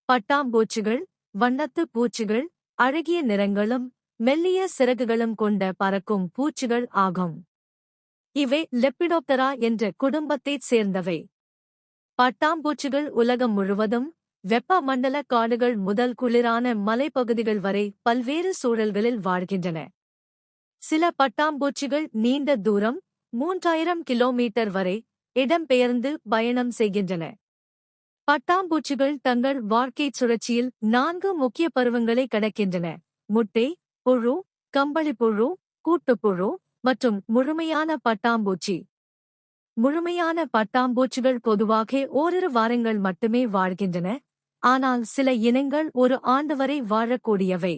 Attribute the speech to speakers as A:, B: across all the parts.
A: பட்டாம்பூச்சிகள் வண்ணத்துப் பூச்சிகள் அழகிய நிறங்களும் மெல்லிய சிறகுகளும் கொண்ட பறக்கும் பூச்சிகள் ஆகும். இவை லெப்பிடோப்டரா என்ற குடும்பத்தைச் சேர்ந்தவை. பட்டாம்பூச்சிகள் உலகம் முழுவதும் வெப்பமண்டல காடுகள் முதல் குளிரான மலைப்பகுதிகள் வரை பல்வேறு சூழல்களில் வாழ்கின்றன. சில பட்டாம்பூச்சிகள் நீண்ட தூரம் 3000 கிலோமீட்டர் வரை இடம்பெயர்ந்து பயணம் செய்கின்றன. பட்டாம்பூச்சிகள் தங்கள் வாழ்க்கைச் சுழற்சியில் 4 முக்கிய பருவங்களை கடக்கின்றன: முட்டை, புழு, கம்பளிப்புழு, கூட்டுப்புழு மற்றும் முழுமையான பட்டாம்பூச்சி. முழுமையான பட்டாம்பூச்சிகள் பொதுவாக ஓரிரு வாரங்கள் மட்டுமே வாழ்கின்றன, ஆனால் சில இனங்கள் ஒரு ஆண்டு வரை வாழக்கூடியவை.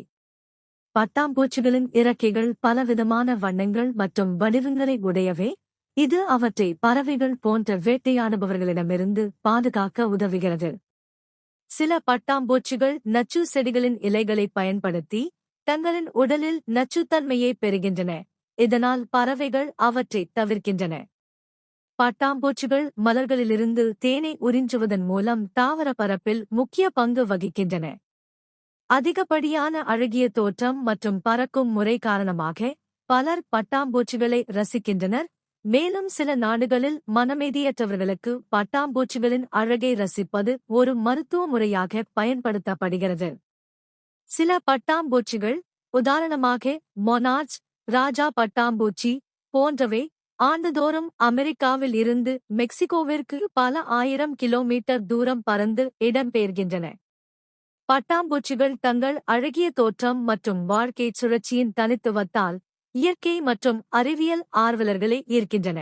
A: பட்டாம்பூச்சிகளின் இறக்கைகள் பலவிதமான வண்ணங்கள் மற்றும் வடிவங்களை உடையவை, இது அவற்றை பறவைகள் போன்ற வேட்டையாடுபவர்களிடமிருந்து பாதுகாக்க உதவுகிறது. சில பட்டாம்பூச்சிகள் நச்சு செடிகளின் இலைகளை பயன்படுத்தி தங்களின் உடலில் நச்சுத்தன்மையை பெறுகின்றன, இதனால் பறவைகள் அவற்றை தவிர்க்கின்றன. பட்டாம்பூச்சிகள் மலர்களிலிருந்து தேனை உறிஞ்சுவதன் மூலம் தாவர பரப்பில் முக்கிய பங்கு வகிக்கின்றன. அதிகப்படியான அழகிய தோற்றம் மற்றும் பறக்கும் முறை காரணமாக பலர் பட்டாம்பூச்சிகளை ரசிக்கின்றனர், மேலும் சில நாடுகளில் மனமெதியற்றவர்களுக்கு பட்டாம்பூச்சிகளின் அழகை ரசிப்பது ஒரு மருத்துவ முறையாக பயன்படுத்தப்படுகிறது. சில பட்டாம்பூச்சிகள், உதாரணமாக மொனார்ச், ராஜா பட்டாம்பூச்சி போன்றவை, ஆண்டுதோறும் அமெரிக்காவில் இருந்து மெக்சிகோவிற்கு பல 1000 கிலோமீட்டர் தூரம் பறந்து இடம்பெயர்கின்றன. பட்டாம்பூச்சிகள் தங்கள் அழகிய தோற்றம் மற்றும் வாழ்க்கைச் சுழற்சியின் தனித்துவத்தால் இயற்கை மற்றும் அறிவியல் ஆர்வலர்களை ஈர்க்கின்றன.